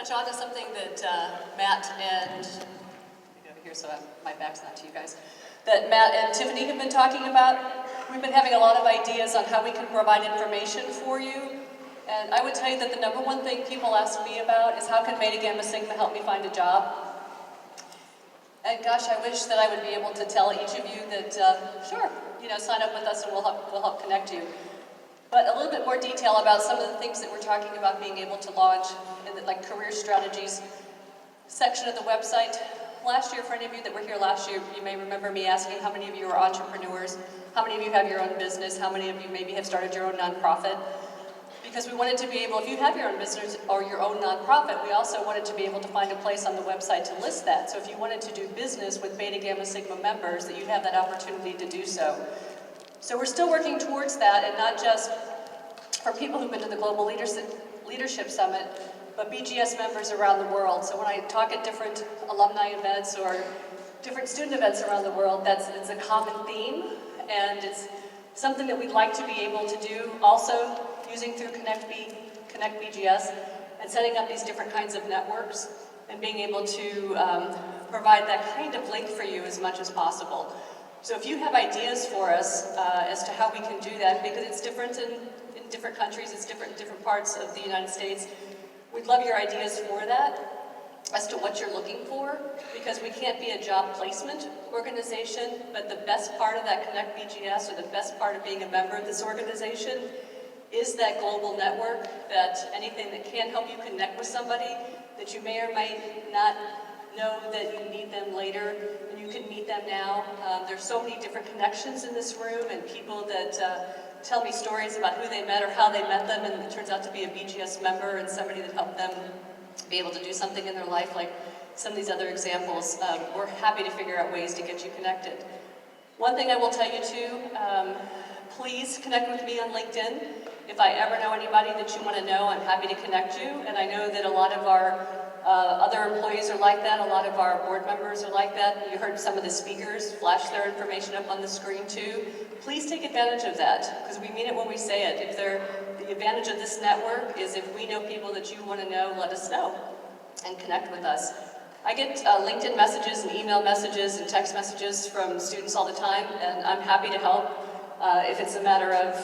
touch on to something that Matt and, over here so my back's not to you guys, that Matt and Tiffany have been talking about. We've been having a lot of ideas on how we can provide information for you. And I would tell you that the number one thing people ask me about is how can Beta Gamma Sigma help me find a job? And gosh, I wish that I would be able to tell each of you that, sure, sign up with us and we'll help connect you. But a little bit more detail about some of the things that we're talking about being able to launch in the career strategies section of the website. Last year, for any of you that were here last year, you may remember me asking how many of you are entrepreneurs, how many of you have your own business, how many of you maybe have started your own nonprofit. Because we wanted to be able, if you have your own business or your own nonprofit, we also wanted to be able to find a place on the website to list that. So if you wanted to do business with Beta Gamma Sigma members, that you'd have that opportunity to do so. So we're still working towards that, and not just for people who've been to the Global Leadership Summit, but BGS members around the world. So when I talk at different alumni events or different student events around the world, it's a common theme, and it's something that we'd like to be able to do also using through Connect BGS and setting up these different kinds of networks and being able to provide that kind of link for you as much as possible. So if you have ideas for us as to how we can do that, because it's different in different countries, it's different in different parts of the United States, we'd love your ideas for that as to what you're looking for, because we can't be a job placement organization, but the best part of that Connect BGS, or the best part of being a member of this organization, is that global network, that anything that can help you connect with somebody that you may or may not know that you need them later, and you can meet them now. There's so many different connections in this room, and people that tell me stories about who they met or how they met them, and it turns out to be a BGS member and somebody that helped them be able to do something in their life, like some of these other examples. We're happy to figure out ways to get you connected. One thing I will tell you too, please connect with me on LinkedIn. If I ever know anybody that you want to know, I'm happy to connect you. And I know that a lot of our other employees are like that. A lot of our board members are like that. You heard some of the speakers flash their information up on the screen too. Please take advantage of that, because we mean it when we say it. The advantage of this network is if we know people that you want to know, let us know and connect with us. I get LinkedIn messages and email messages and text messages from students all the time, and I'm happy to help. If it's a matter of,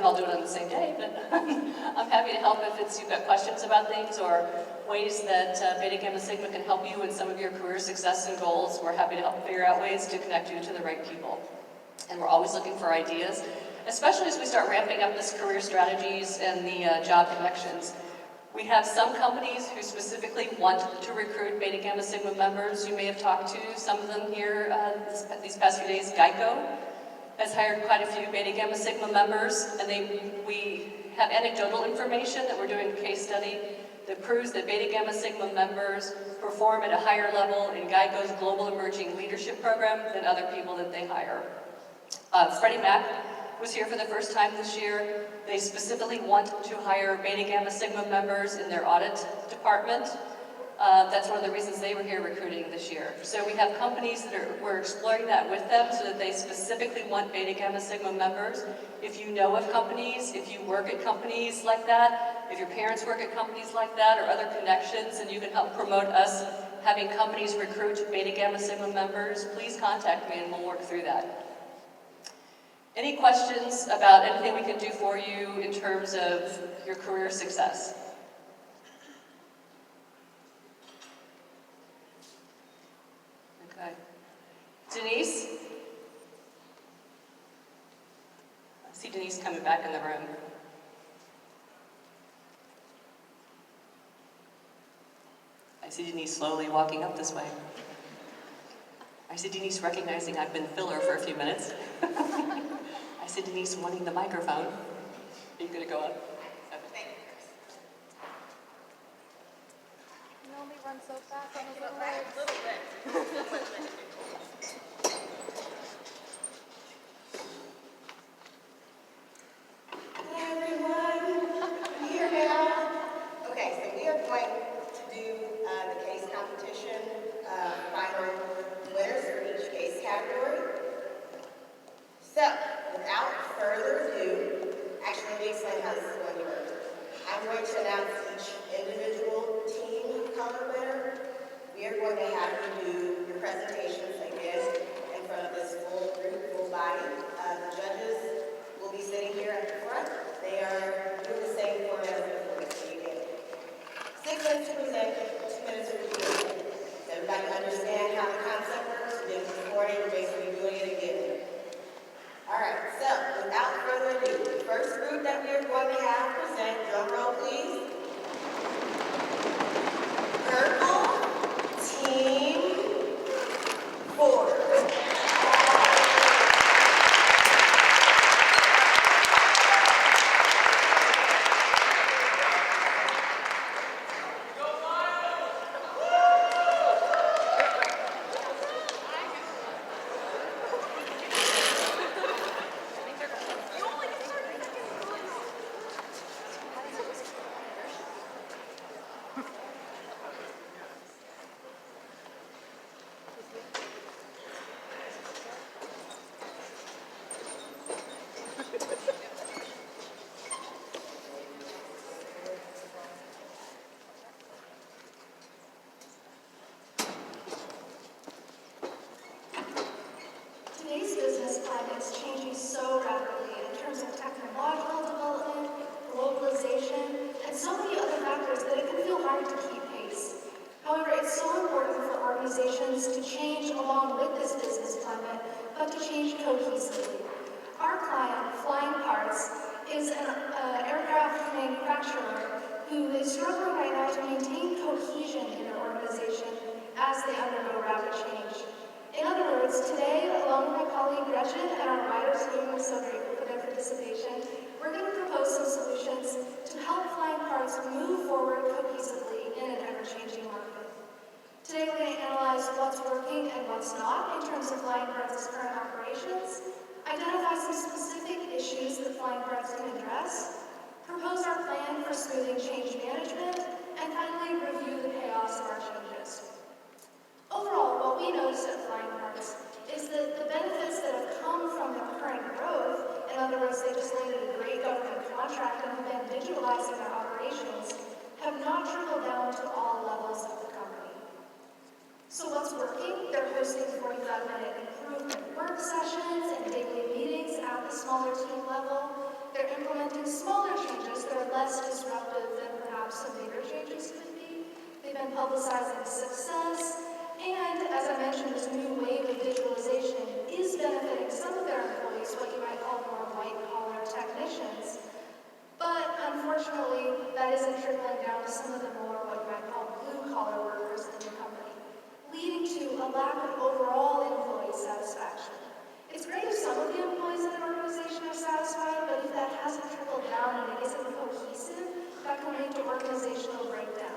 I'll do it on the same day, but I'm happy to help if you've got questions about things or ways that Beta Gamma Sigma can help you in some of your career success and goals. We're happy to help figure out ways to connect you to the right people. And we're always looking for ideas, especially as we start ramping up this career strategies and the job connections. We have some companies who specifically want to recruit Beta Gamma Sigma members. You may have talked to some of them here these past few days. Geico has hired quite a few Beta Gamma Sigma members, and we have anecdotal information that we're doing a case study that proves that Beta Gamma Sigma members perform at a higher level in Geico's Global Emerging Leadership Program than other people that they hire. Freddie Mac was here for the first time this year. They specifically want to hire Beta Gamma Sigma members in their audit department. That's one of the reasons they were here recruiting this year. So we have companies that we're exploring that with them so that they specifically want Beta Gamma Sigma members. If you know of companies, if you work at companies like that, if your parents work at companies like that or other connections, and you can help promote us having companies recruit Beta Gamma Sigma members, please contact me and we'll work through that. Any questions about anything we can do for you in terms of your career success? Okay. Denise? I see Denise coming back in the room. I see Denise slowly walking up this way. I see Denise recognizing I've been filler for a few minutes. I see Denise wanting the microphone. Are you going to go up? Okay. You can only run so fast on a little bit. Hi everyone, I'm here now. Okay, so we are going to do the case competition, final winners for each case category. So, without further ado, actually let me explain how this is going to work. I'm going to announce each individual team color winner, we are going to have you do your presentations again in front of this full group, full body. The judges will be sitting here at the front. They are doing the same format as before. So you get 6 minutes to present, 2 minutes for Q&A. Does everybody understand how the concept works? We did it this morning, we're basically doing it again. All right, so without further ado, the first group that we are going to have present, drum roll please. Purple Team 4. Today's business climate is changing so rapidly in terms of technological development, globalization, and so many other factors that it can feel hard to keep pace. However, it's so important for organizations to change along with this business climate, but to change cohesively. Our client, Flying Parts, is an aircraft manufacturer who is struggling right now to maintain cohesion in their organization as they undergo rapid change. In other words, today, along with my colleague Gretchen and our wider team, we're so grateful for their participation, we're going to propose some solutions to help Flying Parts move forward cohesively in an ever-changing market. Today, we're going to analyze what's working and what's not in terms of Flying Parts' current operations, identify some specific issues that Flying Parts can address, propose our plan for smoothing change management, and finally, review the chaos of our changes. Overall, what we noticed at Flying Parts is that the benefits that have come from their current growth, in other words, they just landed a great government contract and have been digitalizing their operations, have not trickled down to all levels of the company. So what's working? They're hosting 45-minute improvement work sessions and daily meetings at the smaller team level. They're implementing smaller changes that are less disruptive than perhaps some bigger changes could be. They've been publicizing success. And, as I mentioned, this new wave of digitalization is benefiting some of their employees, what you might call more white-collar technicians. But, unfortunately, that isn't trickling down to some of the more what you might call blue-collar workers in the company, leading to a lack of overall employee satisfaction. It's great if some of the employees in an organization are satisfied, but if that hasn't trickled down and it isn't cohesive, that can lead to organizational breakdown.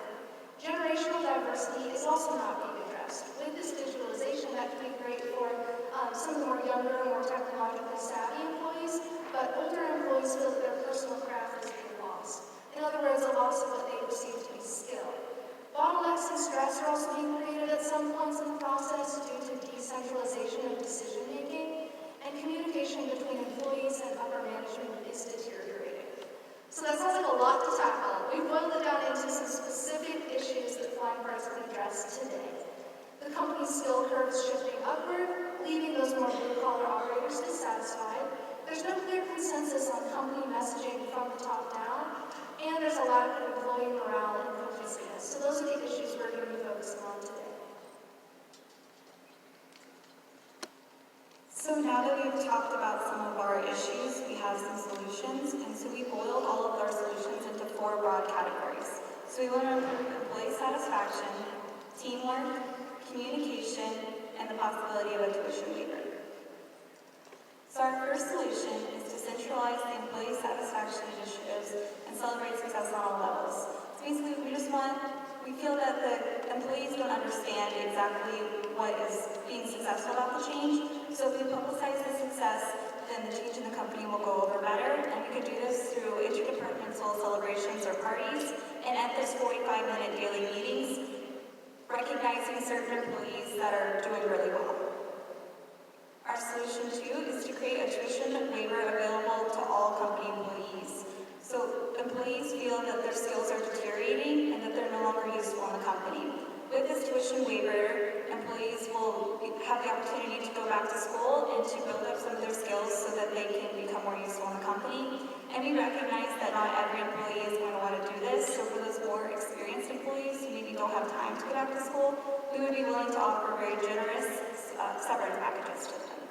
Generational diversity is also not being addressed. With this digitalization, that can be great for some of the more younger, more technologically savvy employees, but older employees feel that their personal craft is being lost. In other words, a loss of what they perceive to be skill. Bottlenecks and stress are also being created at some points in the process due to decentralization of decision-making, and communication between employees and upper management is deteriorating. So that sounds like a lot to tackle. We've boiled it down into some specific issues that Flying Parts can address today. The company's skill curve is shifting upward, leaving those more blue-collar operators dissatisfied. There's no clear consensus on company messaging from the top down, and there's a lack of employee morale and cohesiveness. So those are the issues we're going to be focusing on today. So now that we've talked about some of our issues, we have some solutions, and so we boiled all of our solutions into 4 broad categories. So we want to improve employee satisfaction, teamwork, communication, and the possibility of a tuition waiver. So our first solution is to centralize the employee satisfaction initiatives and celebrate success on all levels. So basically, we feel that the employees don't understand exactly what is being successful about the change. So if we publicize the success, then the change in the company will go over better. And we could do this through interdepartmental celebrations or parties, and at this 45-minute daily meetings, recognizing certain employees that are doing really well. Our solution 2 is to create a tuition waiver available to all company employees. So the employees feel that their skills are deteriorating and that they're no longer useful in the company. With this tuition waiver, employees will have the opportunity to go back to school and to build up some of their skills so that they can become more useful in the company. And we recognize that not every employee is going to want to do this, so for those more experienced employees who maybe don't have time to go back to school, we would be willing to offer very generous severance packages to them.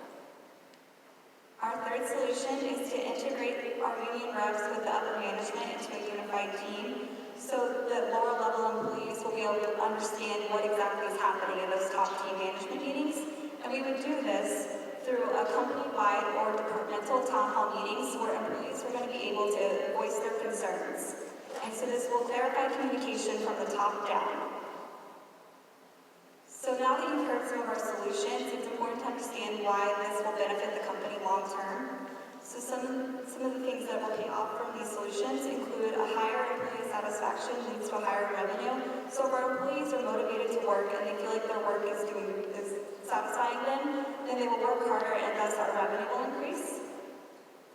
Our third solution is to integrate our union reps with the upper management into a unified team so that lower level employees will be able to understand what exactly is happening in those top team management meetings. And we would do this through a company-wide or departmental town hall meetings where employees are going to be able to voice their concerns. And so this will clarify communication from the top down. So now that you've heard some of our solutions, it's important to understand why this will benefit the company long term. So some of the things that will pay off from these solutions include a higher employee satisfaction leads to a higher revenue. So if our employees are motivated to work and they feel like their work is satisfying them, then they will work harder and thus our revenue will increase.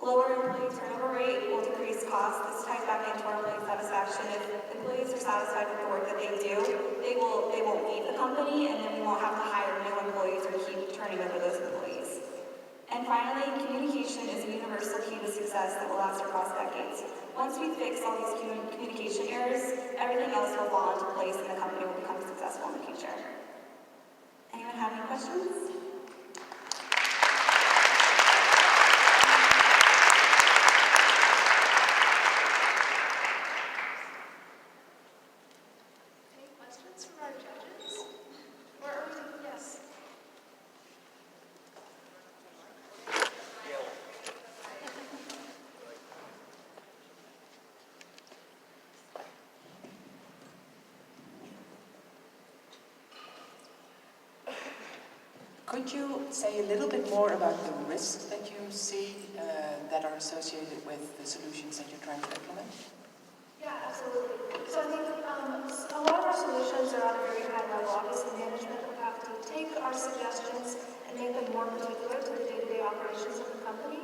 Lower employee turnover rate will decrease costs. This ties back into our employee satisfaction. If employees are satisfied with the work that they do, they won't leave the company, and then we won't have to hire new employees or keep turning over those employees. And finally, communication is a universal key to success that will last across decades. Once we fix all these communication errors, everything else will fall into place and the company will become successful in the future. Anyone have any questions? Could you say a little bit more about the risks that you see that are associated with the solutions that you're trying to implement? Yeah, absolutely. So I think a lot of our solutions are on a very high level. Obviously, management will have to take our suggestions and make them more particular to the day-to-day operations of the company.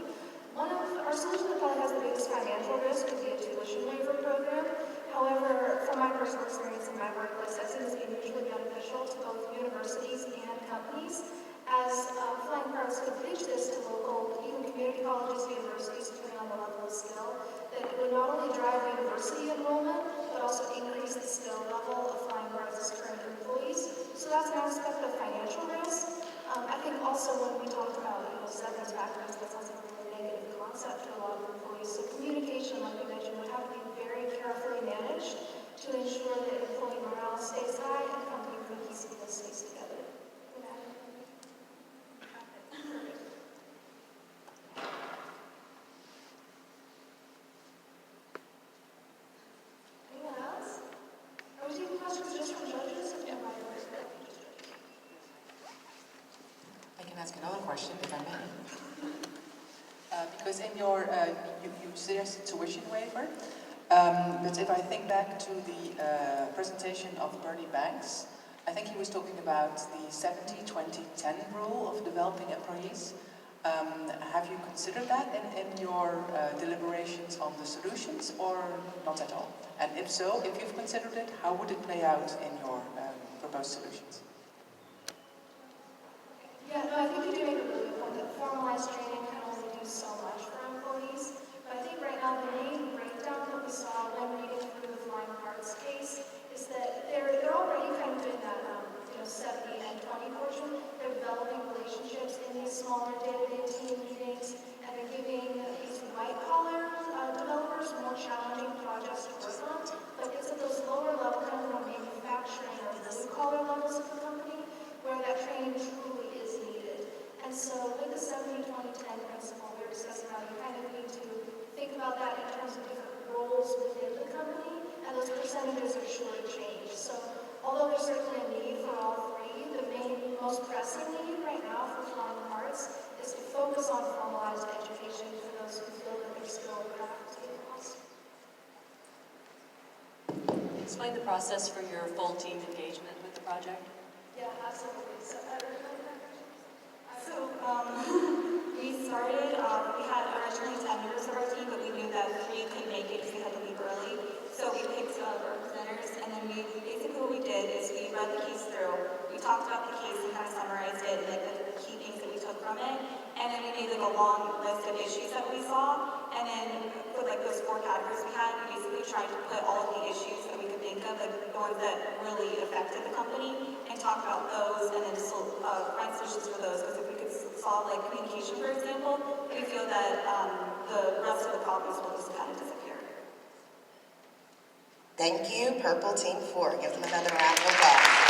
One of our solutions that probably has the biggest financial risk would be a tuition waiver program. However, from my personal experience in my workplace, I've seen this be mutually beneficial to both universities and companies. As flying cars could pitch this to local, even community colleges, universities, depending on the level of skill, that it would not only drive university enrollment, but also increase the skill level of flying cars' current employees. So that's an aspect of financial risk. I think also when we talked about severance packages, that sounds like a really negative concept to a lot of employees. So communication, like you mentioned, would have to be very carefully managed to ensure that employee morale stays high and company cohesiveness stays together. Anyone else? Are we taking questions just from judges? I can ask another question, if I may. Because in your, you suggested tuition waiver, but if I think back to the presentation of Bernie Banks, I think he was talking about the 70-20-10 rule of developing employees. Have you considered that in your deliberations on the solutions, or not at all? And if so, if you've considered it, how would it play out in your proposed solutions? Yeah, no, I think you do make a really good point that formalized training can only do so much for employees. But I think right now the main breakdown that we saw when reading through the flying parts case is that they're already kind of doing that 70 and 20 portion. They're developing relationships in these smaller day-to-day team meetings, and they're giving these white-collar developers more challenging projects to work on. But it's at those lower level, kind of more manufacturing or blue-collar levels of the company where that training truly is needed. And so with the 70-20-10 principle, we were discussing how you kind of need to think about that in terms of different roles within the company, and those percentages are sure to change. So although there's certainly a need for all three, the most pressing need right now for flying parts is to focus on formalized education for those who feel that their skill and craft is being lost. Explain the process for your full team engagement with the project. Yeah, absolutely. So we started, we had originally 10 members of our team, but we knew that 3 couldn't make it because we had to leave early. read the case through, we talked about the case and kind of summarized it, and like the key things that we took from it, and then we made like a long list of issues that we saw, and then with like those 4 categories we had, we basically tried to put all of the issues that we could think of, like the ones that really affected the company, and talk about those, and then find solutions for those, because if we could solve like communication, for example, we feel that the rest of the problems will just kind of disappear. Thank you, Purple Team 4. Give them another round of applause.